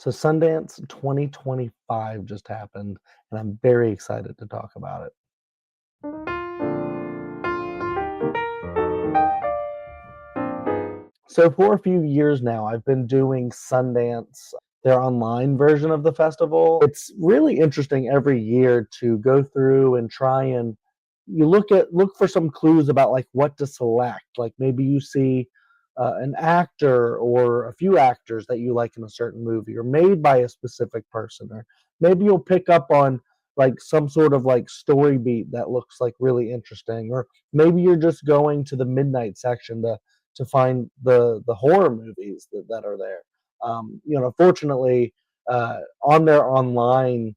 So Sundance 2025 just happened, and I'm very excited to talk about it. So for a few years now, I've been doing Sundance, their online version of the festival. It's really interesting every year to go through and try and look for some clues about like what to select. Like maybe you see an actor or a few actors that you like in a certain movie, or made by a specific person, or maybe you'll pick up on like some sort of like story beat that looks like really interesting, or maybe you're just going to the midnight section to find the horror movies that are there. Fortunately, on their online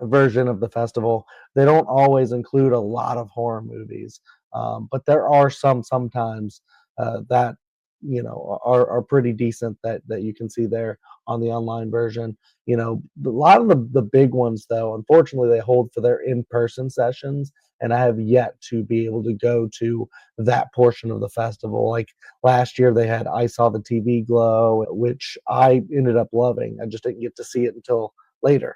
version of the festival, they don't always include a lot of horror movies, but there are some sometimes that are pretty decent that you can see there on the online version. A lot of the big ones, though, unfortunately, they hold for their in-person sessions, and I have yet to be able to go to that portion of the festival. Like last year, they had I Saw the TV Glow, which I ended up loving. I just didn't get to see it until later.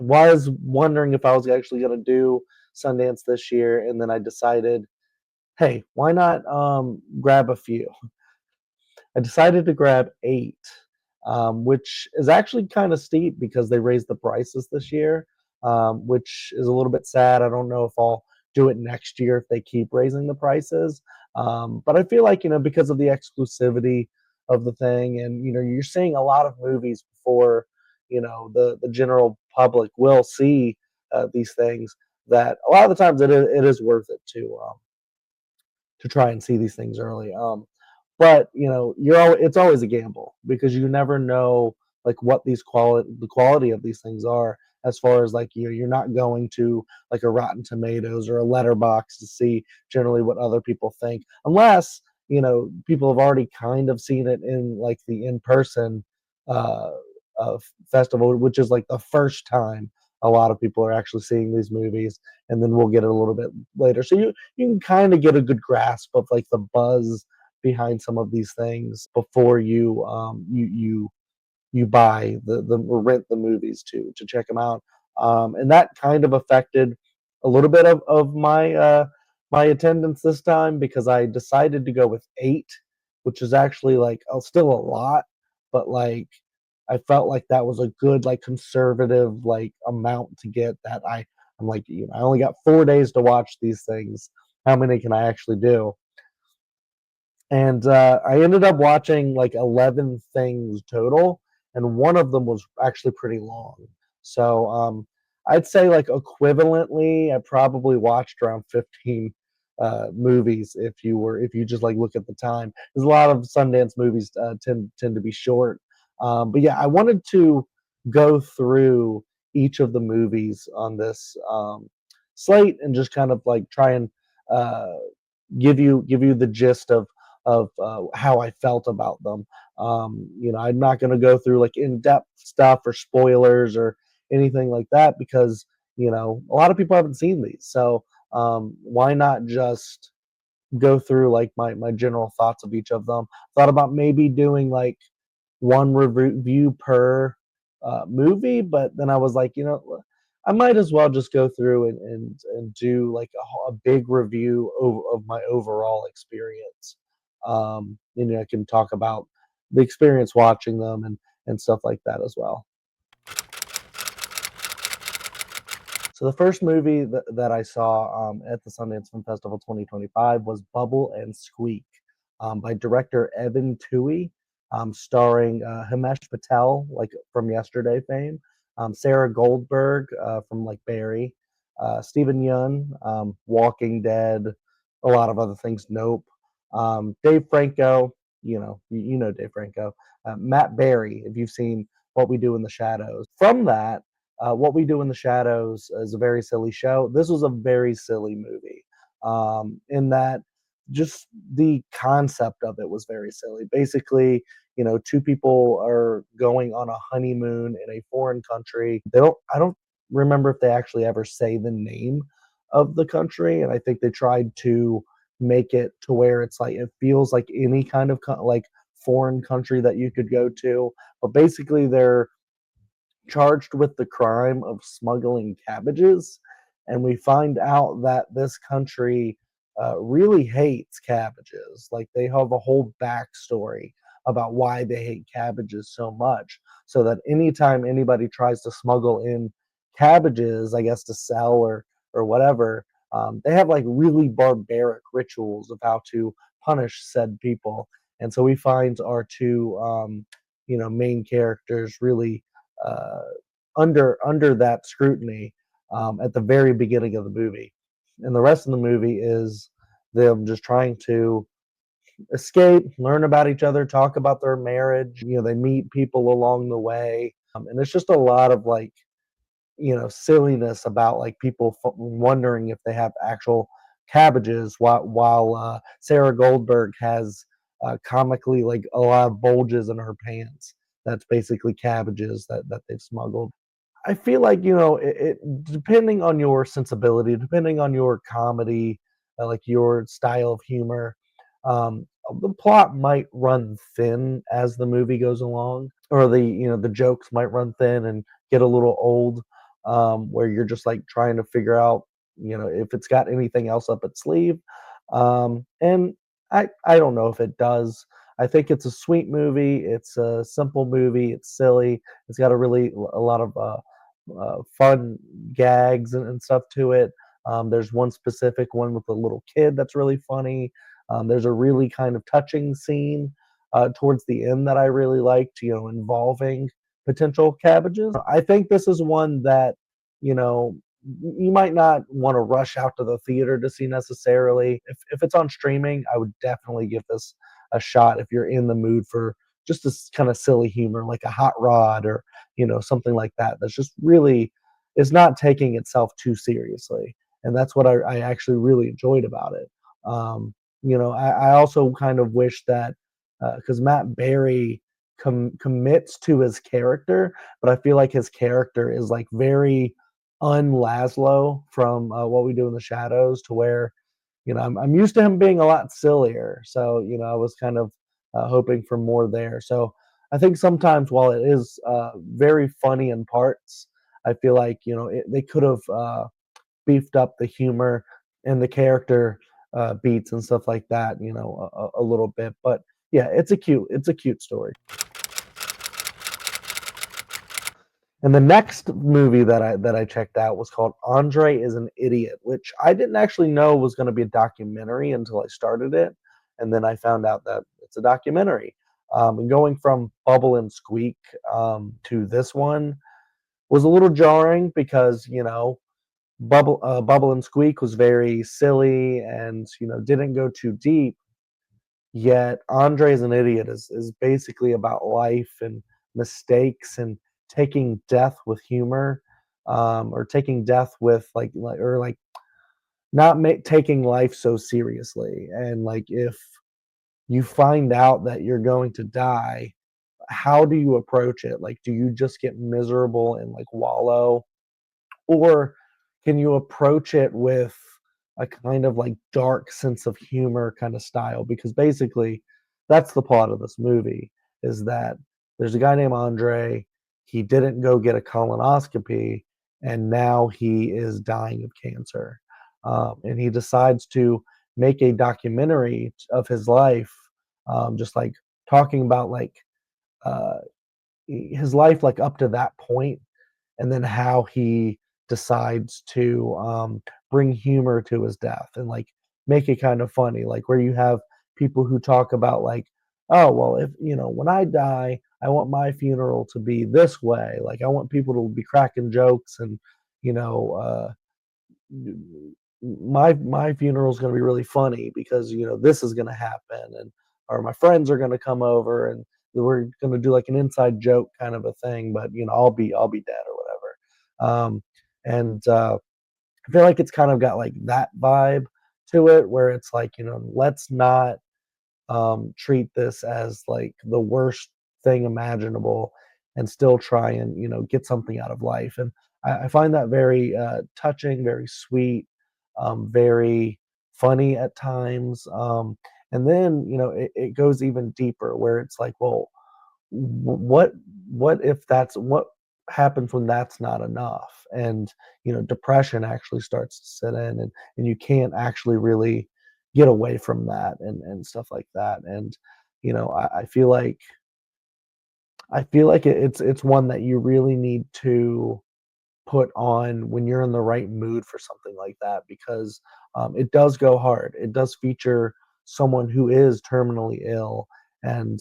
I was wondering if I was actually going to do Sundance this year, and then I decided, hey, why not grab a few? I decided to grab eight, which is actually kind of steep because they raised the prices this year, which is a little bit sad. I don't know if I'll do it next year if they keep raising the prices. But I feel like, because of the exclusivity of the thing, and, you're seeing a lot of movies before, the general public will see these things, that a lot of the times it is worth it to try and see these things early. But it's always a gamble because you never know like what the quality of these things are, as far as like you're not going to like a Rotten Tomatoes or a Letterbox to see generally what other people think, unless people have already kind of seen it in like the in-person uh, festival, which is like the first time a lot of people are actually seeing these movies, and then we'll get it a little bit later. So you can kind of get a good grasp of like the buzz behind some of these things before you buy the or rent the movies to check them out. And that kind of affected a little bit of my attendance this time, because I decided to go with eight, which is actually like still a lot, but like I felt like that was a good like conservative like amount to get that. I'm like, I only got 4 days to watch these things. How many can I actually do? And I ended up watching like 11 things total, and one of them was actually pretty long. So I'd say like equivalently, I probably watched around 15 movies if you just like look at the time. There's a lot of Sundance movies tend to be short, but yeah, I wanted to go through each of the movies on this slate and just kind of like try and uh, give you the gist of how I felt about them. I'm not going to go through like in-depth stuff or spoilers or anything like that, because a lot of people haven't seen these. So why not just go through like my general thoughts of each of them? Thought about maybe doing like one review per movie, but then I was like, I might as well just go through and do like a big review of my overall experience. I can talk about the experience watching them and stuff like that as well. So the first movie that I saw at the Sundance Film Festival 2025 was Bubble and Squeak, by director Evan Toohey, starring Himesh Patel, like from Yesterday fame, Sarah Goldberg from like Barry, Stephen Yun, Walking Dead, a lot of other things, Nope, Dave Franco, you know Dave Franco, Matt Berry, if you've seen What We Do in the Shadows. From that, What We Do in the Shadows is a very silly show. This was a very silly movie, in that just the concept of it was very silly. Basically, two people are going on a honeymoon in a foreign country. I don't remember if they actually ever say the name of the country, and I think they tried to make it to where it's like it feels like any kind of like foreign country that you could go to. But basically, they're charged with the crime of smuggling cabbages, and we find out that this country really hates cabbages. Like they have a whole backstory about why they hate cabbages so much, so that anytime anybody tries to smuggle in cabbages, I guess to sell or whatever, they have like really barbaric rituals of how to punish said people. And so we find our two, main characters really uh, under that scrutiny at the very beginning of the movie, and the rest of the movie is them just trying to escape, learn about each other, talk about their marriage. They meet people along the way, and it's just a lot of like silliness about like people wondering if they have actual cabbages, while Sarah Goldberg has comically like a lot of bulges in her pants. That's basically cabbages that they've smuggled. I feel like depending on your sensibility, depending on your comedy, like your style of humor, the plot might run thin as the movie goes along, or the jokes might run thin and get a little old, where you're just like trying to figure out if it's got anything else up its sleeve, and I don't know if it does. I think it's a sweet movie. It's a simple movie. It's silly. It's got a lot of fun gags and stuff to it. There's one specific one with a little kid that's really funny. There's a really kind of touching scene towards the end that I really liked, involving potential cabbages. I think this is one that, you know, you might not want to rush out to the theater to see necessarily. If it's on streaming, I would definitely give this a shot if you're in the mood for just this kind of silly humor, like a Hot Rod or something like that. That's just really is not taking itself too seriously, and that's what I actually really enjoyed about it. I also kind of wish that because Matt Berry commits to his character, but I feel like his character is like very un-Laszlo from What We Do in the Shadows, to where I'm used to him being a lot sillier. So I was kind of hoping for more there. So I think sometimes while it is very funny in parts, I feel like they could have beefed up the humor and the character beats and stuff like that, a little bit. But yeah, it's a cute story. And the next movie that I checked out was called Andre is an Idiot, which I didn't actually know was going to be a documentary until I started it, and then I found out that it's a documentary. And going from Bubble and Squeak to this one was a little jarring because Bubble and Squeak was very silly and didn't go too deep. Yet Andre is an Idiot is basically about life and mistakes and taking death with humor, or taking death with like not taking life so seriously. And like if you find out that you're going to die, how do you approach it? Like, do you just get miserable and like wallow, or can you approach it with a kind of like dark sense of humor kind of style? Because basically, that's the plot of this movie, is that there's a guy named Andre. He didn't go get a colonoscopy, and now he is dying of cancer. And he decides to make a documentary of his life, just like talking about like uh, his life, like up to that point, and then how he decides to bring humor to his death and like make it kind of funny, like where you have people who talk about like, oh well, if when I die, I want my funeral to be this way, like I want people to be cracking jokes, and you know uh my funeral is going to be really funny because this is going to happen, and or my friends are going to come over and we're going to do like an inside joke kind of a thing, but I'll be dead or whatever. And I feel like it's kind of got like that vibe to it, where it's like let's not treat this as like the worst thing imaginable, and still try and get something out of life. And I find that very touching, very sweet, very funny at times. And then it goes even deeper, where it's like, well, what what if that's happens when that's not enough, and depression actually starts to set in, and you can't actually really get away from that, and stuff like that. And I feel like it's one that you really need to put on when you're in the right mood for something like that, because it does go hard. It does feature someone who is terminally ill, and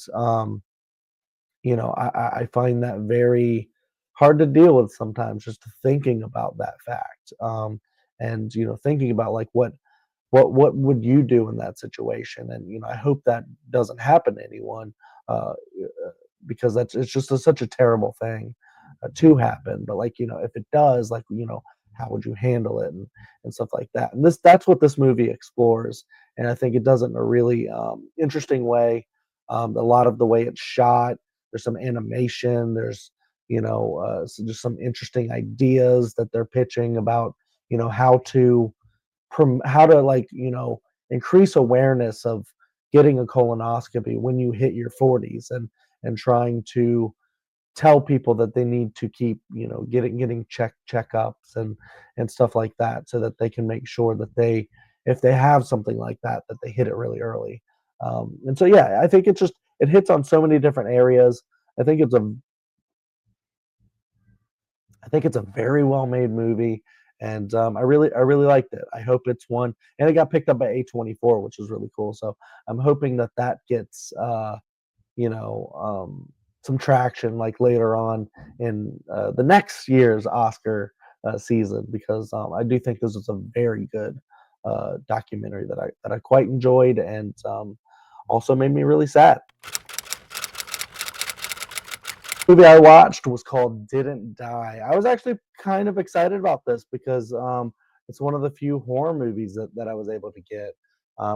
I find that very hard to deal with sometimes, just thinking about that fact, and thinking about like what would you do in that situation, and I hope that doesn't happen to anyone, uh, because it's just such a terrible thing to happen. But like if it does, like how would you handle it, and stuff like that. And that's what this movie explores, and I think it does it in a really interesting way. A lot of the way it's shot, there's some animation, there's just some interesting ideas that they're pitching about how to like increase awareness of getting a colonoscopy when you hit your 40s, and trying to tell people that they need to keep getting checkups, and stuff like that, so that they can make sure that they, if they have something like that, that they hit it really early. And so yeah, I think it hits on so many different areas. I think it's a I think it's a very well made movie, and I really liked it. I hope it's one, and it got picked up by A24, which is really cool. So I'm hoping that that gets you know some traction like later on in the next year's Oscar season, because I do think this is a very good documentary that I quite enjoyed, and also made me really sad. Movie I watched was called Didn't Die. I was actually kind of excited about this because it's one of the few horror movies that I was able to get.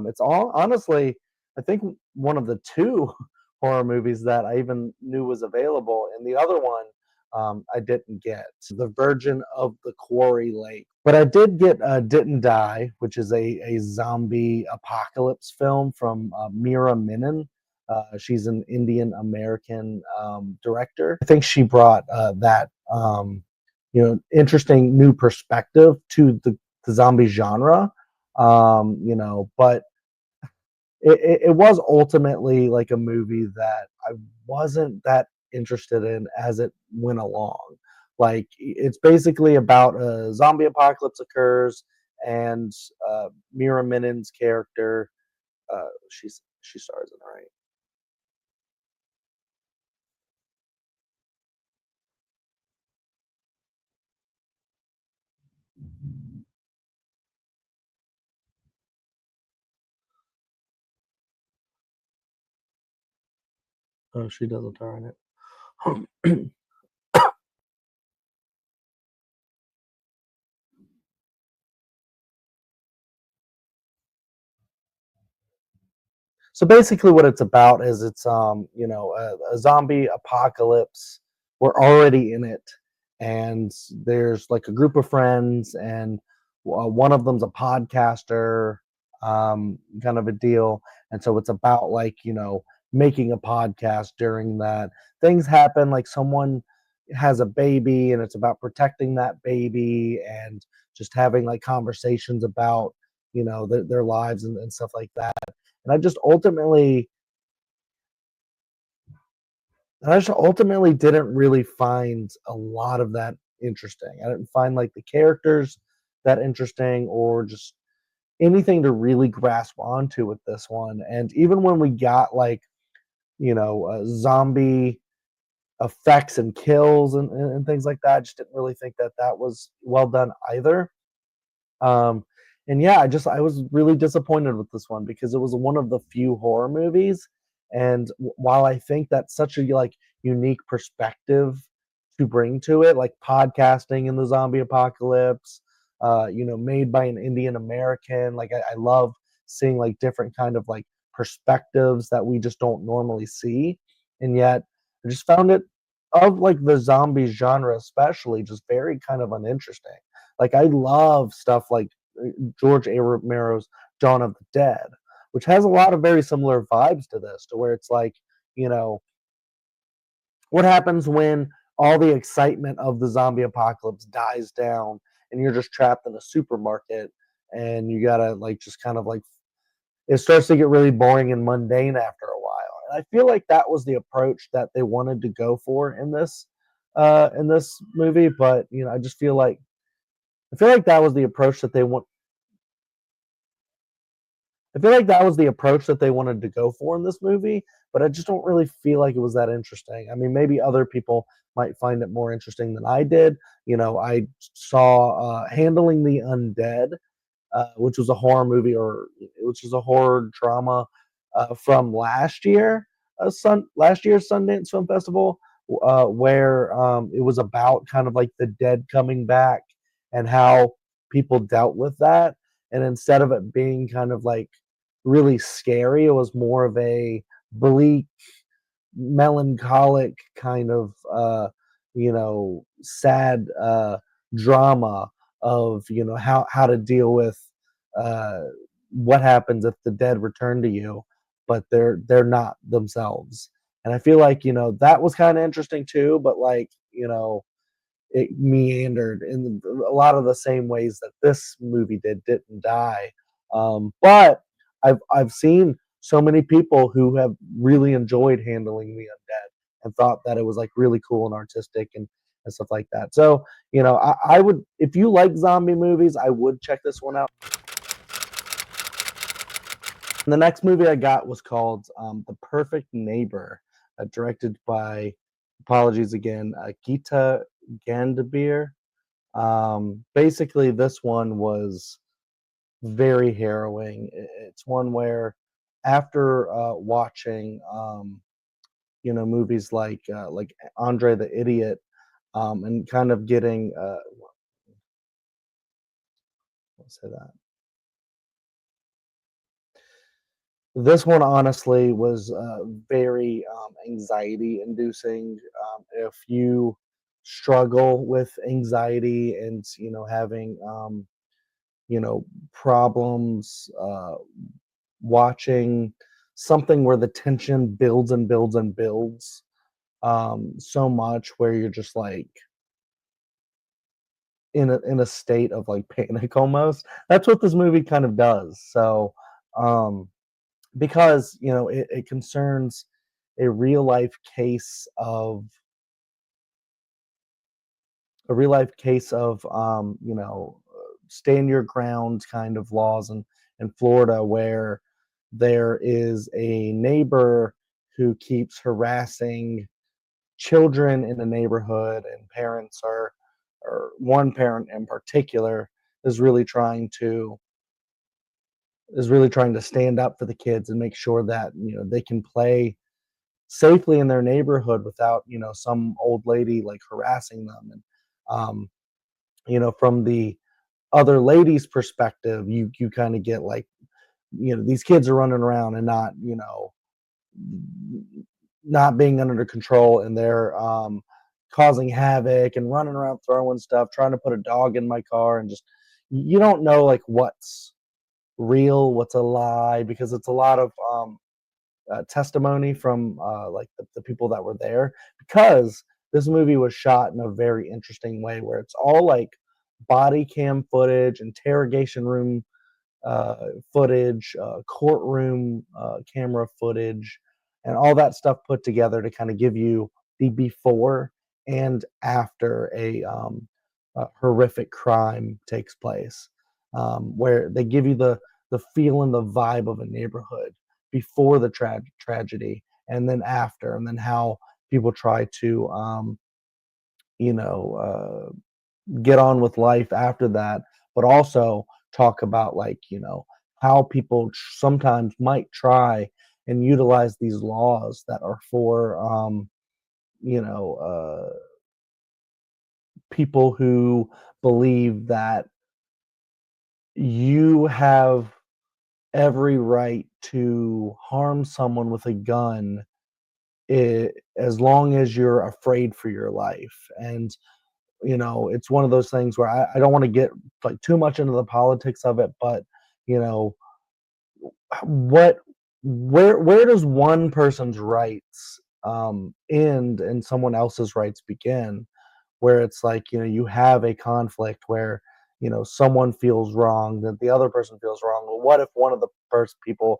It's all honestly, I think one of the two horror movies that I even knew was available, and the other one I didn't get. The Virgin of the Quarry Lake. But I did get Didn't Die, which is a zombie apocalypse film from Mira Menon. She's an Indian American director. I think she brought that interesting new perspective to the zombie genre. But it was ultimately like a movie that I wasn't that interested in as it went along. Like it's basically about a zombie apocalypse occurs, and Mira Minon's character, she stars in it, right? Oh, she doesn't star in it. So basically, what it's about is it's a zombie apocalypse. We're already in it, and there's like a group of friends, and one of them's a podcaster, kind of a deal. And so it's about like making a podcast during that. Things happen, like someone has a baby, and it's about protecting that baby, and just having like conversations about their lives, and stuff like that. And I just ultimately didn't really find a lot of that interesting. I didn't find like the characters that interesting, or just anything to really grasp onto with this one. And even when we got like zombie effects and kills, and things like that, I just didn't really think that that was well done either. Um, and yeah, I was really disappointed with this one, because it was one of the few horror movies. And while I think that's such a like unique perspective to bring to it, like podcasting in the zombie apocalypse, made by an Indian American, like I love seeing like different kind of like perspectives that we just don't normally see. And yet I just found it, of like the zombie genre especially, just very kind of uninteresting. Like I love stuff like George A. Romero's Dawn of the Dead, which has a lot of very similar vibes to this, to where it's like, you know, what happens when all the excitement of the zombie apocalypse dies down, and you're just trapped in a supermarket, and you gotta like just kind of like it starts to get really boring and mundane after a while. And I feel like that was the approach that they wanted to go for in this movie. But you know, I feel like that was the approach that they want. I feel like that was the approach that they wanted to go for in this movie, but I just don't really feel like it was that interesting. I mean, maybe other people might find it more interesting than I did. You know, I saw Handling the Undead, which was a horror movie or which was a horror drama from last year's Sundance Film Festival, where it was about kind of like the dead coming back and how people dealt with that. And instead of it being kind of like really scary, it was more of a bleak, melancholic kind of sad drama of how to deal with uh, what happens if the dead return to you, but they're not themselves. And I feel like that was kind of interesting too, but like it meandered in a lot of the same ways that this movie didn't die. But I've seen so many people who have really enjoyed Handling the Undead and thought that it was like really cool and artistic and stuff like that. So I would, if you like zombie movies, I would check this one out. And the next movie I got was called The Perfect Neighbor, directed by, apologies again, Geeta Gandabir. Basically, this one was very harrowing. It's one where after watching, movies like Andre the Idiot, and kind of getting, let's say that. This one honestly was very anxiety inducing. If you struggle with anxiety and having problems watching something where the tension builds and builds and builds so much where you're just like in a state of like panic almost. That's what this movie kind of does. So um because it concerns a real life case of stand your ground kind of laws in Florida, where there is a neighbor who keeps harassing children in the neighborhood, and parents are, or one parent in particular is really trying to stand up for the kids and make sure that they can play safely in their neighborhood without some old lady like harassing them. And um from the other lady's perspective, you kind of get like these kids are running around and not being under control, and they're causing havoc and running around throwing stuff, trying to put a dog in my car, and just you don't know like what's real, what's a lie, because it's a lot of testimony from like the people that were there, because this movie was shot in a very interesting way where it's all like body cam footage, interrogation room uh, footage, courtroom camera footage, and all that stuff put together to kind of give you the before and after a horrific crime takes place, where they give you the feel and the vibe of a neighborhood before the tragedy, and then after, and then how people try to you know uh, get on with life after that, but also talk about like how people sometimes might try and utilize these laws that are for you know people who believe that you have every right to harm someone with a gun, as long as you're afraid for your life. And it's one of those things where I don't want to get like too much into the politics of it, but you know, what where does one person's rights end and someone else's rights begin, where it's like, you have a conflict where, someone feels wrong, that the other person feels wrong. Well, what if one of the first people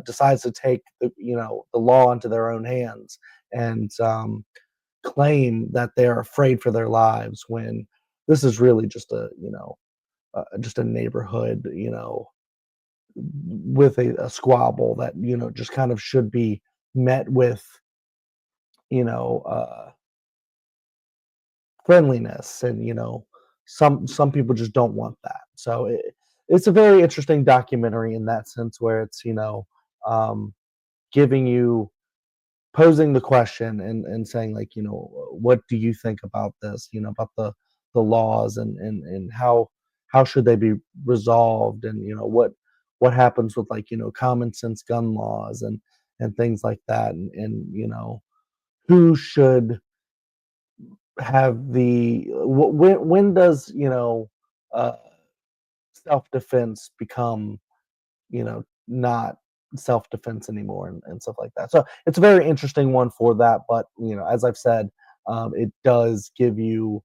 decides to take the law into their own hands and claim that they're afraid for their lives when this is really just a neighborhood, with a squabble that just kind of should be met with you know friendliness, and some people just don't want that. So it's a very interesting documentary in that sense, where it's um, giving you posing the question and saying, like, what do you think about this, about the laws, and how should they be resolved, and what happens with, like, common sense gun laws and things like that, and who should have when does uh, self-defense become not self-defense anymore, and stuff like that. So it's a very interesting one for that. But as I've said, it does give you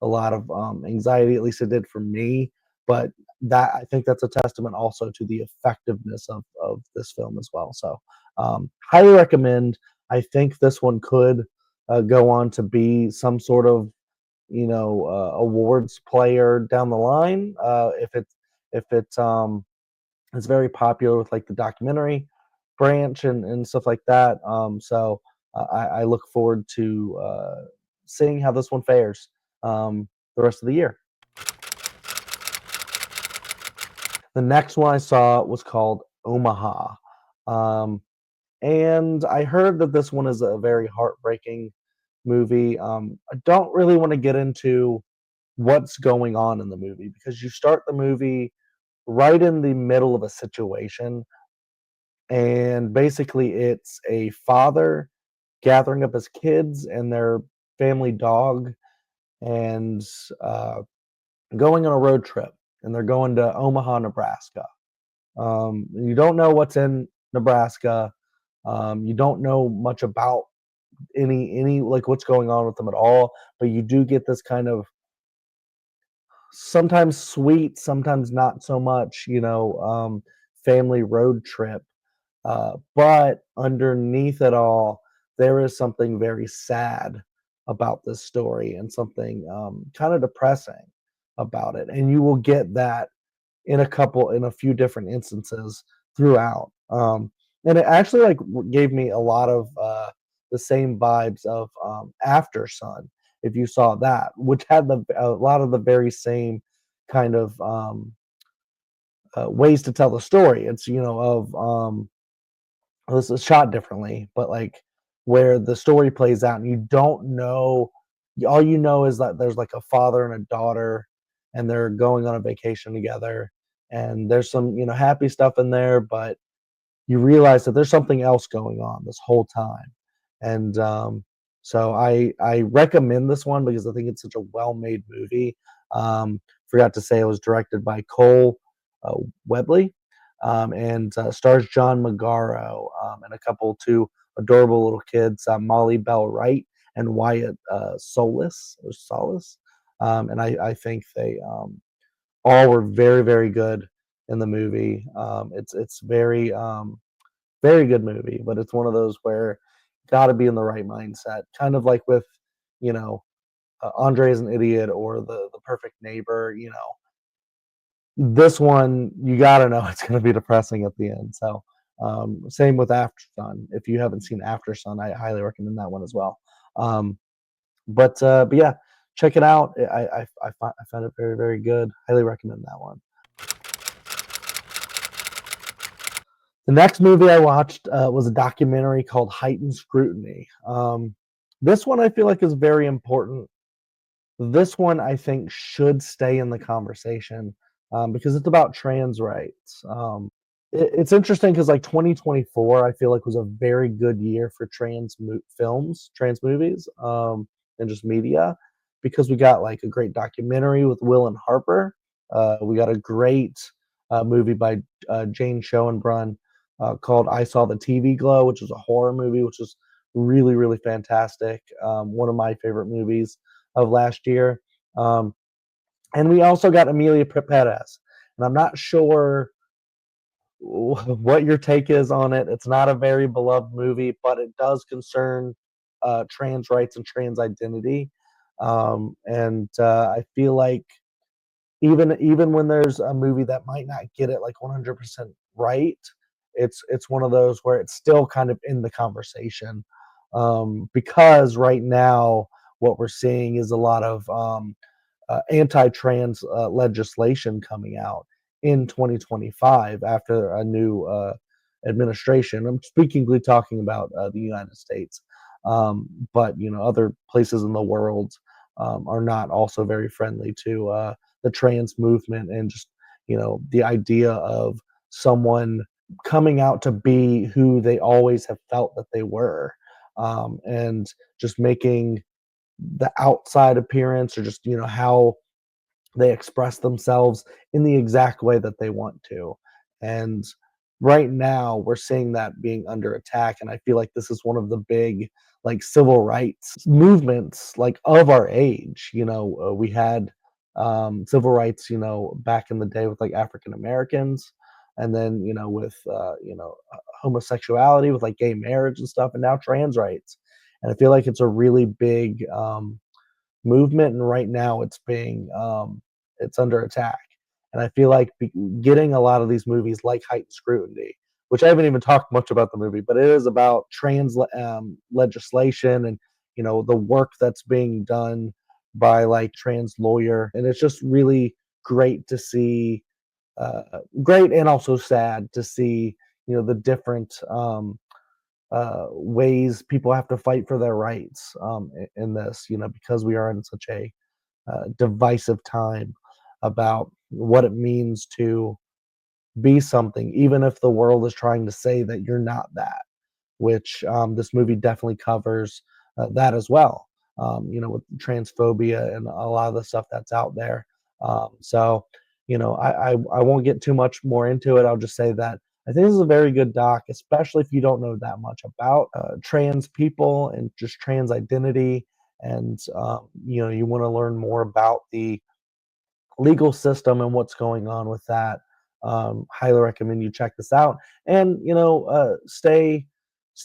a lot of anxiety. At least it did for me. But that, I think that's a testament also to the effectiveness of this film as well. So highly recommend. I think this one could go on to be some sort of awards player down the line, if it's very popular with, like, the documentary branch and stuff like that. So I look forward to seeing how this one fares the rest of the year. The next one I saw was called Omaha. Um, and I heard that this one is a very heartbreaking movie. I don't really want to get into what's going on in the movie, because you start the movie right in the middle of a situation. And basically, it's a father gathering up his kids and their family dog, and going on a road trip. And they're going to Omaha, Nebraska. You don't know what's in Nebraska. You don't know much about any like what's going on with them at all. But you do get this kind of sometimes sweet, sometimes not so much, family road trip. But underneath it all, there is something very sad about this story, and something kind of depressing about it. And you will get that in a few different instances throughout. And it actually, like, gave me a lot of the same vibes of After Sun, if you saw that, which had a lot of the very same kind of ways to tell the story. It's of this is shot differently, but, like, where the story plays out and you don't know, all you know is that there's, like, a father and a daughter, and they're going on a vacation together, and there's some happy stuff in there, but you realize that there's something else going on this whole time. And so I recommend this one because I think it's such a well-made movie. Forgot to say it was directed by Cole uh, Webley, and stars John Magaro, and a couple two adorable little kids, Molly Bell Wright and Wyatt Solis. And I think they all were very, very good in the movie. It's very good movie, but it's one of those where got to be in the right mindset. Kind of like with you know Andre is an Idiot, or the Perfect Neighbor. This one, you got to know it's going to be depressing at the end. So same with After Sun. If you haven't seen After Sun, I highly recommend that one as well. Um, but yeah, check it out. I found it very, very good. Highly recommend that one. The next movie I watched was a documentary called Heightened Scrutiny. This one I feel like is very important. This one I think should stay in the conversation, because it's about trans rights. It's interesting because, like, 2024, I feel like was a very good year for films, trans movies, and just media, because we got, like, a great documentary with Will and Harper. We got a great movie by Jane Schoenbrunn called "I Saw the TV Glow," which was a horror movie, which was really, really fantastic. One of my favorite movies of last year. Um, and we also got Amelia Perez, and I'm not sure what your take is on it. It's not a very beloved movie, but it does concern trans rights and trans identity. And I feel like even when there's a movie that might not get it like 100% right, it's one of those where it's still kind of in the conversation, because right now what we're seeing is a lot of anti-trans legislation coming out in 2025 after a new administration. I'm speakingly talking about the United States, but other places in the world are not also very friendly to the trans movement and just the idea of someone coming out to be who they always have felt that they were, and just making the outside appearance or just how they express themselves in the exact way that they want to. And right now we're seeing that being under attack, and I feel like this is one of the big like civil rights movements like of our age. We had civil rights back in the day with like African Americans, and then with homosexuality with like gay marriage and stuff, and now trans rights. And I feel like it's a really big movement, and right now it's under attack. And I feel like getting a lot of these movies like Heightened Scrutiny, which I haven't even talked much about the movie, but it is about trans legislation and the work that's being done by like trans lawyer, and it's just really great to see, uh, great and also sad to see the different ways people have to fight for their rights in this, because we are in such a divisive time about what it means to be something, even if the world is trying to say that you're not that, which this movie definitely covers that as well, with transphobia and a lot of the stuff that's out there. So, I won't get too much more into it. I'll just say that I think this is a very good doc, especially if you don't know that much about trans people and just trans identity. And, you want to learn more about the legal system and what's going on with that. Highly recommend you check this out, and stay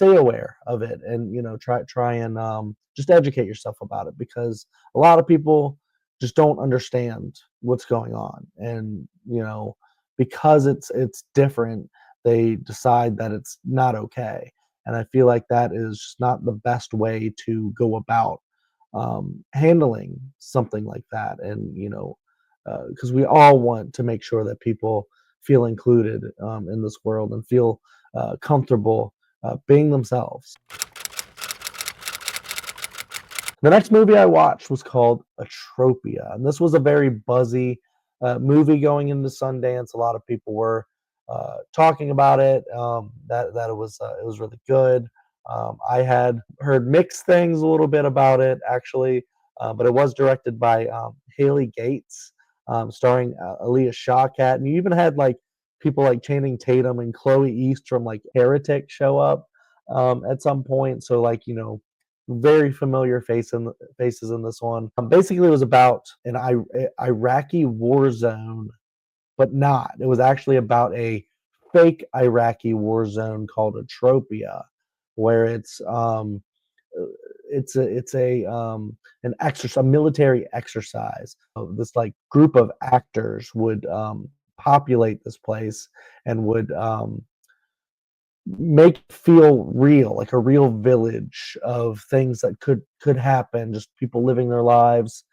aware of it, and try and just educate yourself about it, because a lot of people just don't understand what's going on, and because it's different, they decide that it's not okay. And I feel like that is just not the best way to go about handling something like that. And because we all want to make sure that people feel included in this world and feel comfortable being themselves. The next movie I watched was called Atropia, and this was a very buzzy movie going into Sundance. A lot of people were talking about it. That it was really good. I had heard mixed things a little bit about it actually, but it was directed by Haley Gates, starring Aaliyah Shawkat, and you even had like people like Channing Tatum and Chloe East from like Heretic show up at some point. So like very familiar faces in this one. Basically, it was about an Iraqi war zone, but not. It was actually about a fake Iraqi war zone called Atropia, where it's an exercise, a military exercise. This like group of actors would populate this place and would make it feel real, like a real village of things that could happen, just people living their lives,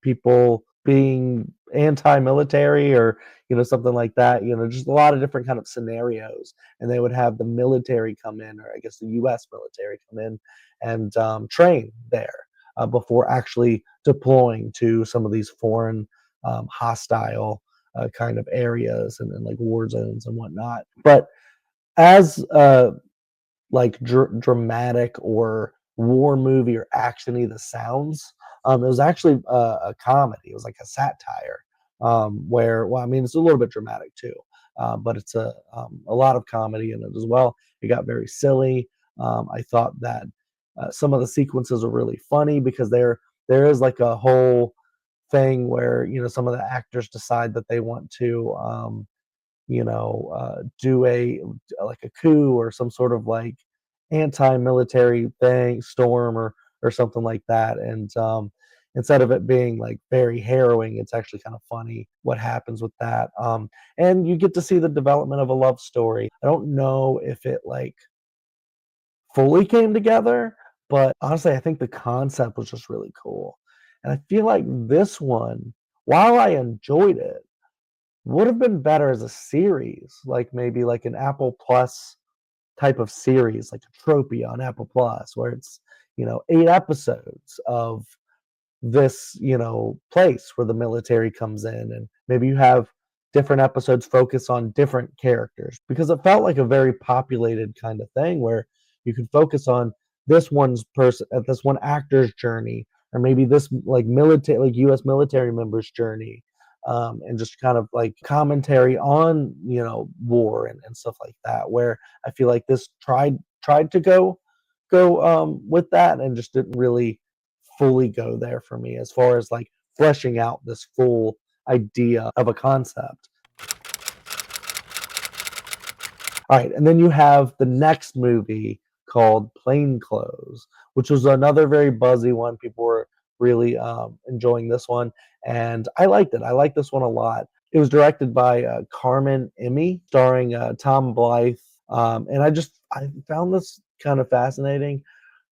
people being anti-military or something like that, just a lot of different kind of scenarios. And they would have the military come in, or I guess the US military come in and train there before actually deploying to some of these foreign hostile kind of areas and like war zones and whatnot. But as like dramatic or war movie or actiony this sounds, it was actually a comedy. It was like a satire, where, well, I mean, it's a little bit dramatic too, but it's a lot of comedy in it as well. It got very silly. I thought that some of the sequences are really funny because there is like a whole thing where some of the actors decide that they want to do a like a coup or some sort of like anti-military thing, storm or something like that. And instead of it being like very harrowing, it's actually kind of funny what happens with that. And you get to see the development of a love story. I don't know if it like fully came together, but honestly, I think the concept was just really cool. And I feel like this one, while I enjoyed it, would have been better as a series, like maybe like an Apple Plus type of series, like Atropia on Apple Plus, where it's 8 episodes of this, place where the military comes in, and maybe you have different episodes focus on different characters, because it felt like a very populated kind of thing where you could focus on this one actor's journey, or maybe this like military, like US military member's journey, and just kind of like commentary on war and stuff like that, where I feel like this tried to go with that and just didn't really fully go there for me as far as like fleshing out this full idea of a concept. All right, and then you have the next movie called Plainclothes, which was another very buzzy one. People were really enjoying this one, and I liked it. I liked this one a lot. It was directed by Carmen Emmy, starring Tom Blythe, and I found this kind of fascinating.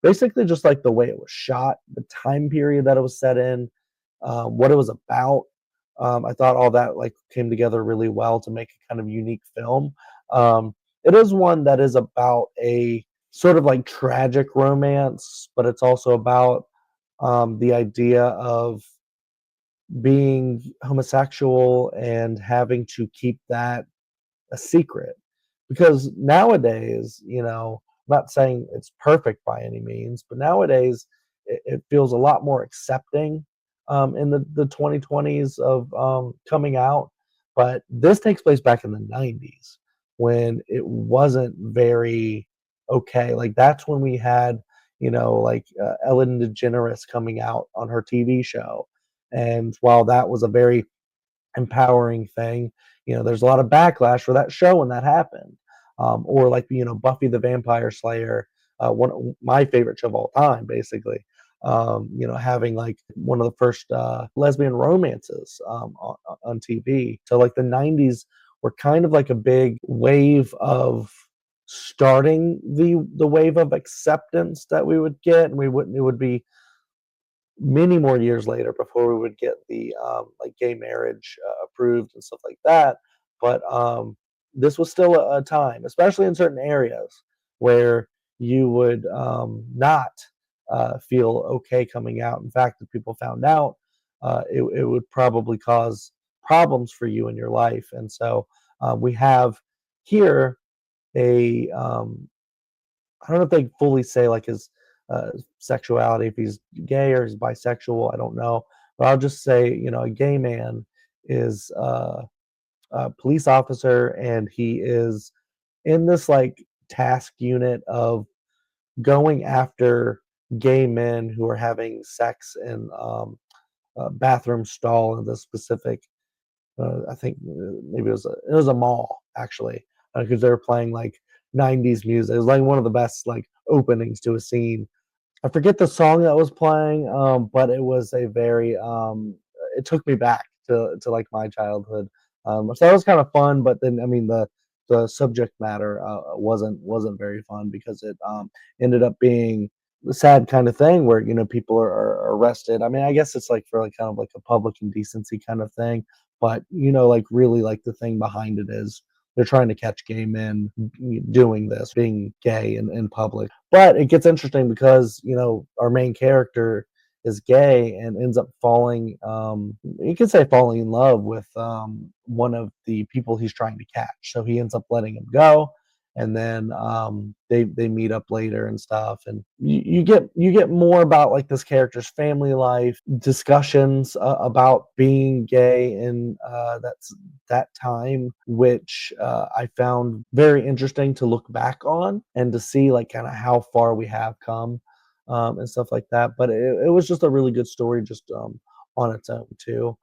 Basically, just like the way it was shot, the time period that it was set in, what it was about. I thought all that like came together really well to make a kind of unique film. Um, it is one that is about a sort of like tragic romance, but it's also about the idea of being homosexual and having to keep that a secret. Because nowadays, I'm not saying it's perfect by any means, but nowadays it feels a lot more accepting in the 2020s of coming out. But this takes place back in the 90s when it wasn't very okay. Like that's when we had, like Ellen DeGeneres coming out on her TV show. And while that was a very empowering thing. There's a lot of backlash for that show when that happened. Or like Buffy the Vampire Slayer, one of my favorite show of all time, basically. Having like one of the first lesbian romances on TV. So like the '90s were kind of like a big wave of starting the wave of acceptance that we would get, and we wouldn't. It would be many more years later before we would get the like gay marriage approved and stuff like that. But this was still a time, especially in certain areas, where you would not feel okay coming out. In fact, if people found out, it would probably cause problems for you in your life. And so we have here a I don't know if they fully say like his sexuality, if he's gay or he's bisexual. I don't know, but I'll just say a gay man is a police officer, and he is in this like task unit of going after gay men who are having sex in a bathroom stall in this specific. I think maybe it was a mall actually, because they were playing like '90s music. It was like one of the best like openings to a scene. I forget the song that was playing, but it was a very it took me back to like my childhood. So that was kind of fun, but then I mean the subject matter wasn't very fun because it ended up being the sad kind of thing where people are arrested. I mean, I guess it's like for like kind of like a public indecency kind of thing, but like really like the thing behind it is they're trying to catch gay men doing this, being gay in public. But it gets interesting because, our main character is gay and ends up falling, you could say falling in love with one of the people he's trying to catch. So he ends up letting him go. and then they meet up later and stuff, and you get more about like this character's family life, discussions about being gay in that time, which I found very interesting to look back on and to see like kind of how far we have come, and stuff like that. But it was just a really good story, just on its own too.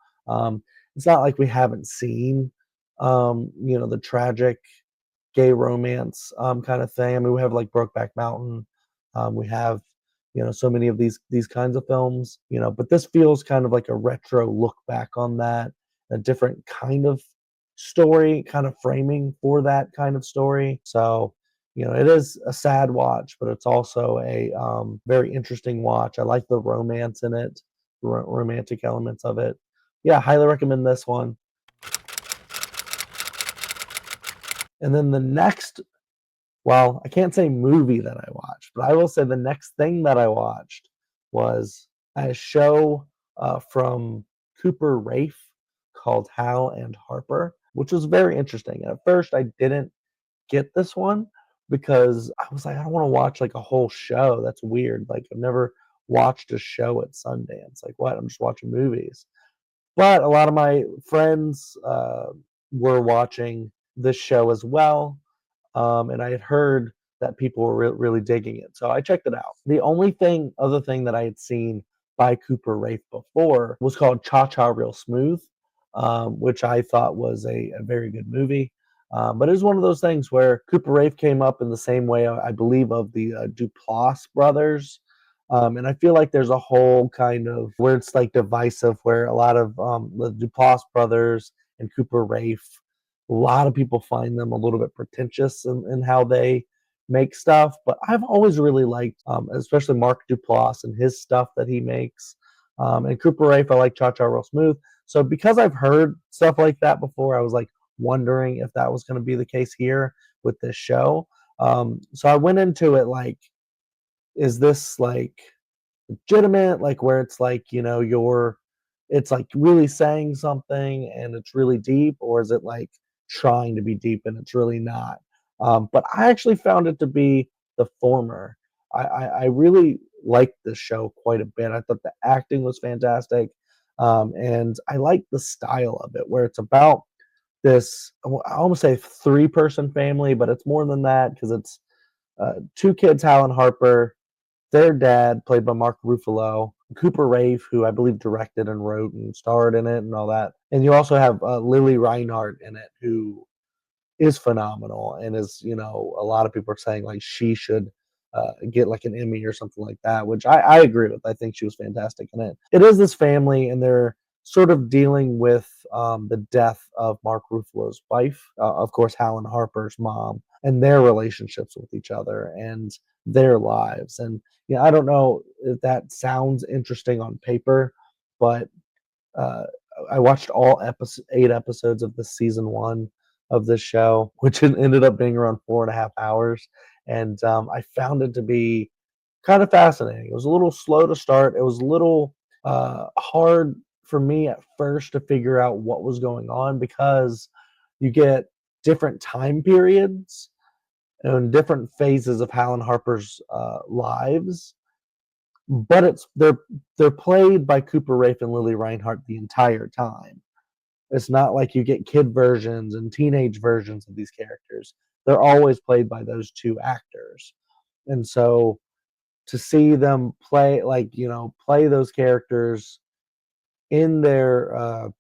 It's not like we haven't seen the tragic gay romance kind of thing. I mean, we have like Brokeback Mountain. We have so many of these kinds of films. But this feels kind of like a retro look back on that, a different kind of story, kind of framing for that kind of story. So it is a sad watch, but it's also a very interesting watch. I like the romance in it, romantic elements of it. Yeah, highly recommend this one. And then the next, well, I can't say movie that I watched, but I will say the next thing that I watched was a show from Cooper Raiff called Hal and Harper, which was very interesting. And at first, I didn't get this one because I was like, I don't want to watch like a whole show. That's weird. Like, I've never watched a show at Sundance. Like, what? I'm just watching movies. But a lot of my friends were watching this show as well, and I had heard that people were really digging it, so I checked it out. The only other thing that I had seen by Cooper Raiff before was called Cha Cha Real Smooth, which I thought was a very good movie. But it was one of those things where Cooper Raiff came up in the same way, I believe, of the Duplass brothers. And I feel like there's a whole kind of where it's like divisive, where a lot of the Duplass brothers and Cooper Raiff, a lot of people find them a little bit pretentious in how they make stuff. But I've always really liked, especially Mark Duplass and his stuff that he makes. And Cooper Raiff, I like Cha Cha Real Smooth. So because I've heard stuff like that before, I was like wondering if that was going to be the case here with this show. So I went into it like, is this like legitimate, like where it's like it's like really saying something and it's really deep, or is it like trying to be deep and it's really not? But I actually found it to be the former. I really liked this show quite a bit. I thought the acting was fantastic, and I like the style of it, where it's about this, I almost say three-person family, but it's more than that because it's two kids, Hal and Harper, their dad, played by Mark Ruffalo, Cooper Raiff, who I believe directed and wrote and starred in it and all that. And you also have Lily Reinhardt in it, who is phenomenal and is, a lot of people are saying like she should get like an Emmy or something like that, which I agree with. I think she was fantastic in it. It is this family, and they're sort of dealing with the death of Mark Ruffalo's wife, of course, Hal and Harper's mom, and their relationships with each other and their lives. And I don't know if that sounds interesting on paper, but uh, I watched all 8 episodes of the season one of this show, which ended up being around 4.5 hours, and I found it to be kind of fascinating. It was a little slow to start. It was a little hard for me at first to figure out what was going on, because you get different time periods and different phases of Hal and Harper's lives, but they're played by Cooper Raiff and Lily Reinhardt the entire time. It's not like you get kid versions and teenage versions of these characters. They're always played by those two actors. And so to see them play, like, play those characters in their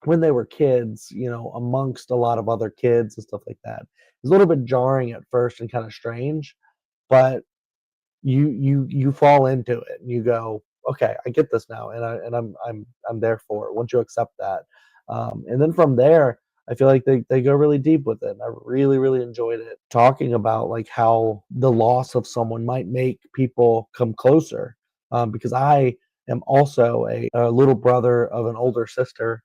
when they were kids, amongst a lot of other kids and stuff like that, it's a little bit jarring at first and kind of strange, but you fall into it and you go, okay, I get this now, and I'm there for it once you accept that. And then from there, I feel like they go really deep with it, and I really really enjoyed it, talking about like how the loss of someone might make people come closer, because I am also a little brother of an older sister,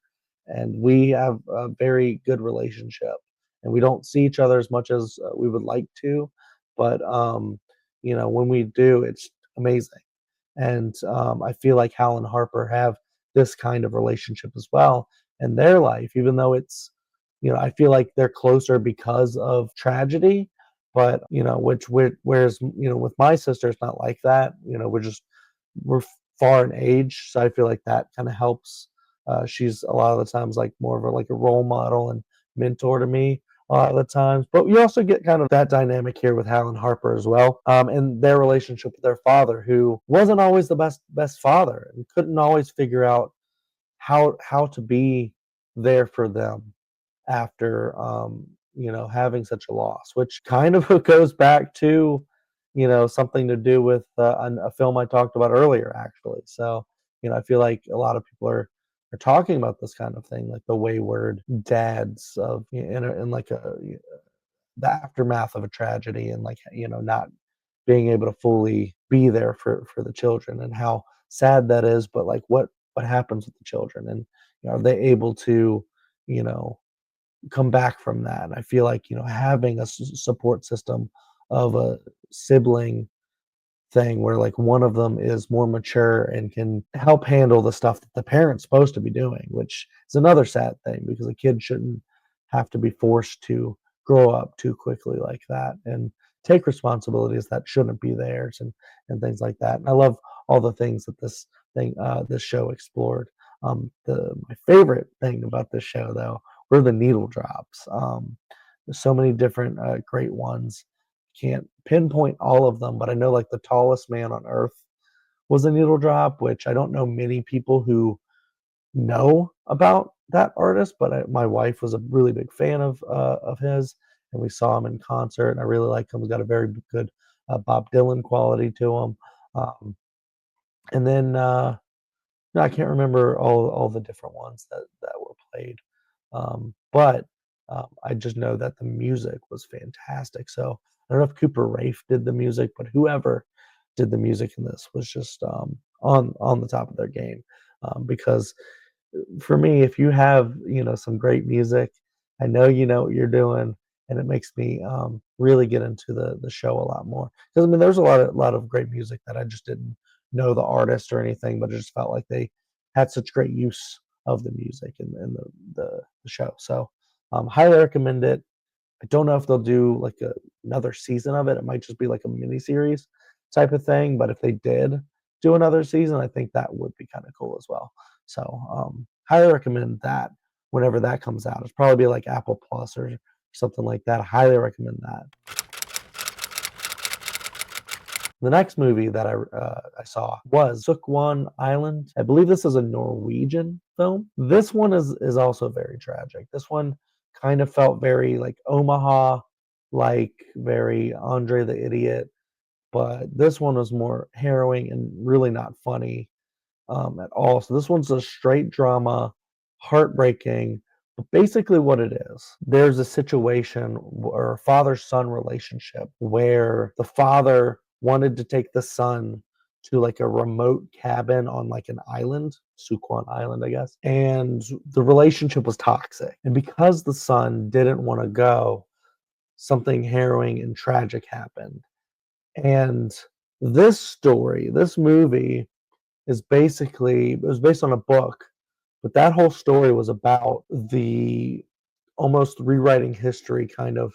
and we have a very good relationship, and we don't see each other as much as we would like to, but when we do, it's amazing. And I feel like Hal and Harper have this kind of relationship as well in their life, even though it's, I feel like they're closer because of tragedy. but whereas with my sister, it's not like that. We're far in age, so I feel like that kind of helps. She's a lot of the times like more of like a role model and mentor to me a lot of the times. But you also get kind of that dynamic here with Hal and Harper as well, and their relationship with their father, who wasn't always the best father and couldn't always figure out how to be there for them after having such a loss, which kind of goes back to something to do with a film I talked about earlier, actually. So I feel like a lot of people are talking about this kind of thing, like the wayward dads of in like the aftermath of a tragedy, and like not being able to fully be there for the children, and how sad that is. But like what happens with the children, and are they able to you know come back from that? And I feel like having a support system of a sibling thing where like one of them is more mature and can help handle the stuff that the parent's supposed to be doing, which is another sad thing because a kid shouldn't have to be forced to grow up too quickly like that and take responsibilities that shouldn't be theirs, and things like that. And I love all the things that this show explored. The My favorite thing about this show though were the needle drops. There's so many different great ones. Can't pinpoint all of them, but I know like the tallest man on earth was a needle drop, which I don't know many people who know about that artist, but my wife was a really big fan of his, and we saw him in concert, and I really like him. He's got a very good Bob Dylan quality to him. Um, and then no, I can't remember all the different ones that were played, but I just know that the music was fantastic. So I don't know if Cooper Raiff did the music, but whoever did the music in this was just on the top of their game. Because for me, if you have some great music, I know you know what you're doing, and it makes me really get into the show a lot more. Because I mean, there's a lot of great music that I just didn't know the artist or anything, but it just felt like they had such great use of the music in the show. So highly recommend it. I don't know if they'll do like another season of it. It might just be like a mini series type of thing. But if they did do another season, I think that would be kind of cool as well. So highly recommend that whenever that comes out. It's probably be like Apple Plus or something like that. Highly recommend that. The next movie that I saw was Sukkwan Island. I believe this is a Norwegian film. This one is also very tragic. This one kind of felt very like Omaha, like very Andre the Idiot, but this one was more harrowing and really not funny at all. So this one's a straight drama, heartbreaking. But basically, what it is, there's a situation or a father-son relationship where the father wanted to take the son to like a remote cabin on like an island, Sukkwan Island, I guess. And the relationship was toxic. And because the son didn't want to go, something harrowing and tragic happened. And this movie it was based on a book, but that whole story was about the almost rewriting history, kind of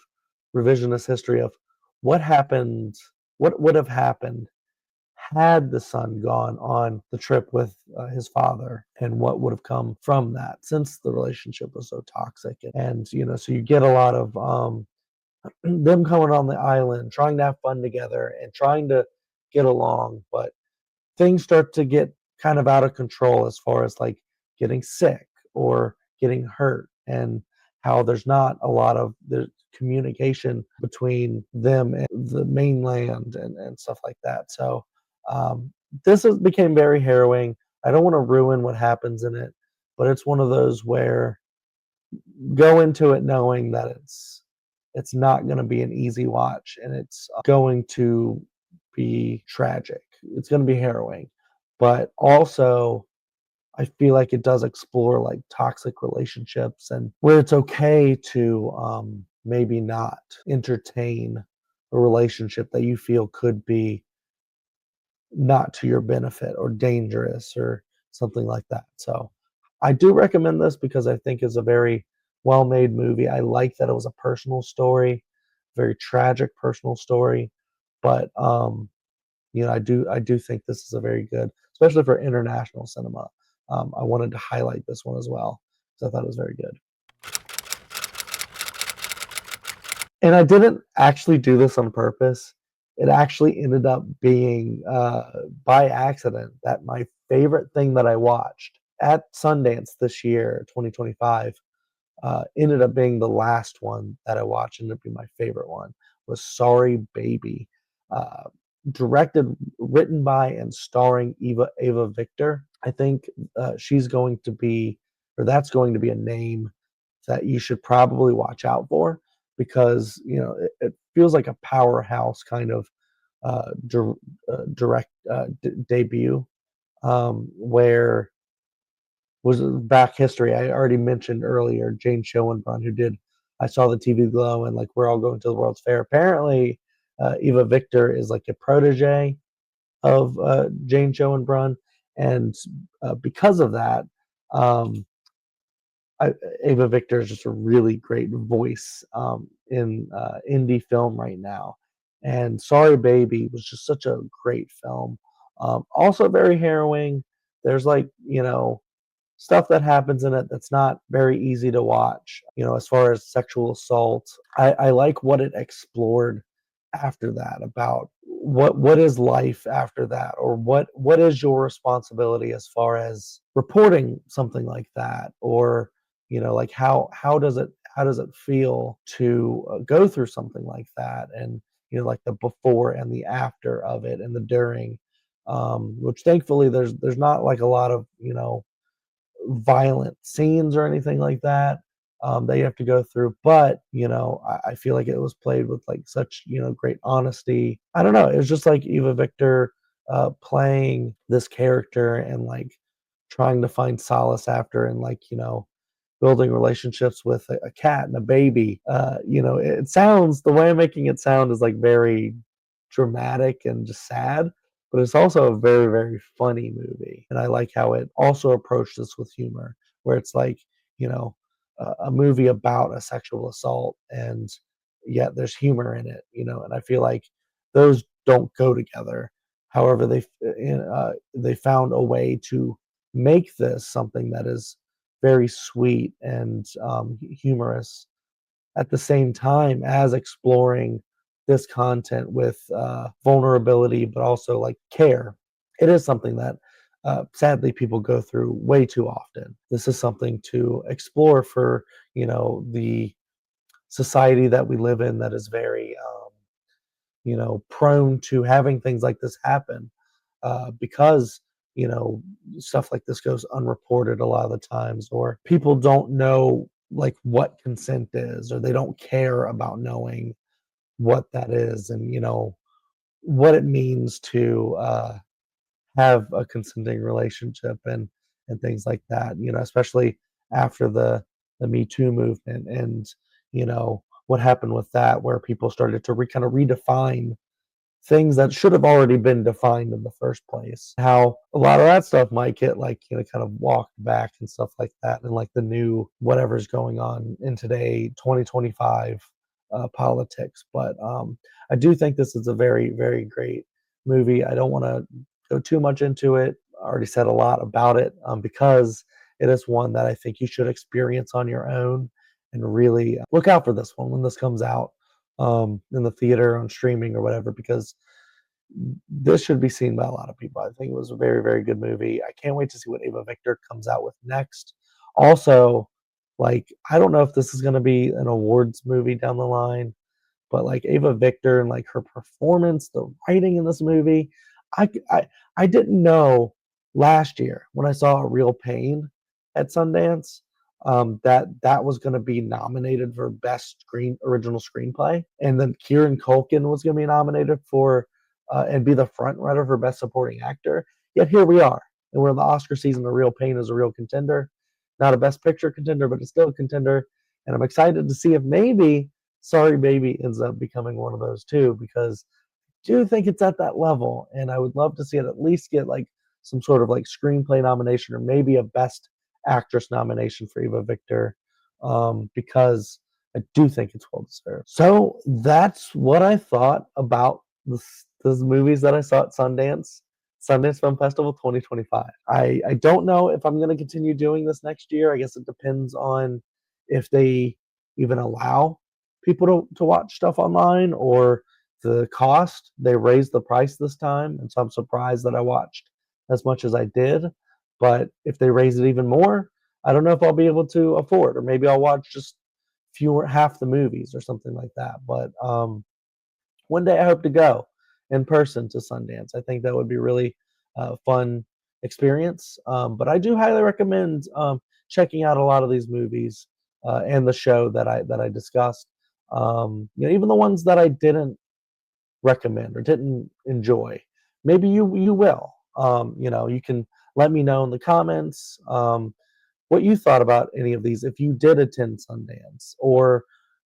revisionist history of what happened, what would have happened had the son gone on the trip with his father, and what would have come from that since the relationship was so toxic. And so you get a lot of them coming on the island, trying to have fun together and trying to get along, but things start to get kind of out of control as far as like getting sick or getting hurt, and how there's not a lot of the communication between them and the mainland, and stuff like that. So became very harrowing. I don't want to ruin what happens in it, but it's one of those where go into it knowing that it's not going to be an easy watch, and it's going to be tragic. It's going to be harrowing, but also I feel like it does explore like toxic relationships and where it's okay to maybe not entertain a relationship that you feel could be not to your benefit or dangerous or something like that. So I do recommend this because I think it's a very well-made movie. I like that it was a personal story. very tragic personal story. But I do think this is a very good, especially for international cinema. I wanted to highlight this one as well because I thought it was very good. And I didn't actually do this on purpose. It actually ended up being by accident that my favorite thing that I watched at Sundance this year, 2025, ended up being the last one that I watched. Ended up being my favorite one was Sorry Baby, uh, directed, written by, and starring Ava Victor. I think she's going to be, or that's going to be a name that you should probably watch out for because it feels like a powerhouse kind of direct debut where was back history. I already mentioned earlier Jane Schoenbrunn, who did I Saw the TV Glow and like We're All Going to the World's Fair. Apparently, Eva Victor is like a protege of Jane Schoenbrunn, and because of that, um, I, Ava Victor is just a really great voice in indie film right now. And Sorry Baby was just such a great film. Also very harrowing. There's like stuff that happens in it that's not very easy to watch. As far as sexual assault, I like what it explored after that about what is life after that, or what is your responsibility as far as reporting something like that, or like how does it feel to go through something like that, and like the before and the after of it and the during, which thankfully there's not like a lot of violent scenes or anything like that that you have to go through. But I feel like it was played with like such great honesty. I don't know. It was just like Eva Victor playing this character and like trying to find solace after, and like building relationships with a cat and a baby. It sounds, the way I'm making it sound is like very dramatic and just sad, but it's also a very, very funny movie. And I like how it also approached this with humor, where it's like, you know, a movie about a sexual assault, and yet there's humor in it, and I feel like those don't go together. However, they found a way to make this something that is very sweet and humorous at the same time as exploring this content with vulnerability, but also like care. It is something that sadly people go through way too often. This is something to explore for the society that we live in that is very prone to having things like this happen because you know stuff like this goes unreported a lot of the times, or people don't know like what consent is, or they don't care about knowing what that is, and what it means to have a consenting relationship, and things like that, especially after the Me Too movement, and what happened with that, where people started to kind of redefine things that should have already been defined in the first place. How a lot of that stuff might get like, kind of walked back and stuff like that, and like the new whatever's going on in today, 2025 politics. But I do think this is a very, very great movie. I don't want to go too much into it. I already said a lot about it because it is one that I think you should experience on your own, and really look out for this one when this comes out in the theater, on streaming, or whatever, because this should be seen by a lot of people. I think it was a very, very good movie. I can't wait to see what Ava Victor comes out with next. Also, like, I don't know if this is going to be an awards movie down the line, but like Ava Victor and like her performance, the writing in this movie, I I, I didn't know last year when I saw A Real Pain at Sundance that was going to be nominated for best original screenplay, and then Kieran Culkin was going to be nominated for and be the front runner for best supporting actor. Yet here we are, and we're in the Oscar season. A Real Pain is a real contender, not a best picture contender, but it's still a contender, and I'm excited to see if maybe Sorry Baby ends up becoming one of those too, because I do think it's at that level, and I would love to see it at least get like some sort of like screenplay nomination, or maybe a best actress nomination for Eva Victor, because I do think it's well deserved. So that's what I thought about those movies that I saw at Sundance Film Festival 2025. I don't know if I'm going to continue doing this next year. I guess it depends on if they even allow people to watch stuff online, or the cost. They raised the price this time, and so I'm surprised that I watched as much as I did. But if they raise it even more, I don't know if I'll be able to afford, or maybe I'll watch just half the movies or something like that. But one day I hope to go in person to Sundance. I think that would be really fun experience. But I do highly recommend checking out a lot of these movies and the show that I discussed. Even the ones that I didn't recommend or didn't enjoy, maybe you will. You can let me know in the comments what you thought about any of these if you did attend Sundance, or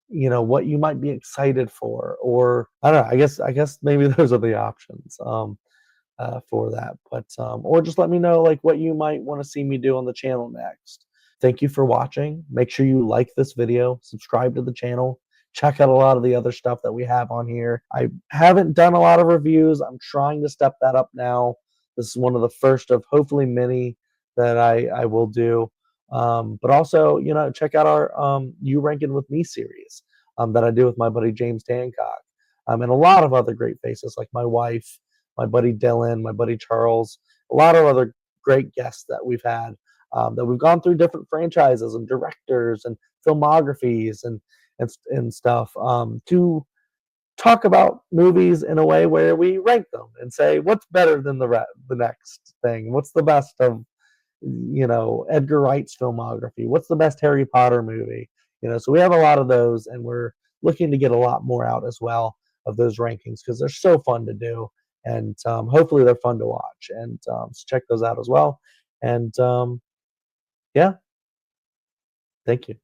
what you might be excited for, or I don't know. I guess maybe those are the options for that. But or just let me know like what you might want to see me do on the channel next. Thank you for watching. Make sure you like this video, subscribe to the channel, check out a lot of the other stuff that we have on here. I haven't done a lot of reviews. I'm trying to step that up now. This is one of the first of hopefully many that I will do. But also, check out our You Rankin' With Me series that I do with my buddy James Tancock, and a lot of other great faces like my wife, my buddy Dylan, my buddy Charles, a lot of other great guests that we've had, that we've gone through different franchises and directors and filmographies and stuff, to talk about movies in a way where we rank them and say what's better than the next thing, what's the best of Edgar Wright's filmography, what's the best Harry Potter movie. So we have a lot of those, and we're looking to get a lot more out as well of those rankings because they're so fun to do, and hopefully they're fun to watch, and so check those out as well. And yeah, thank you.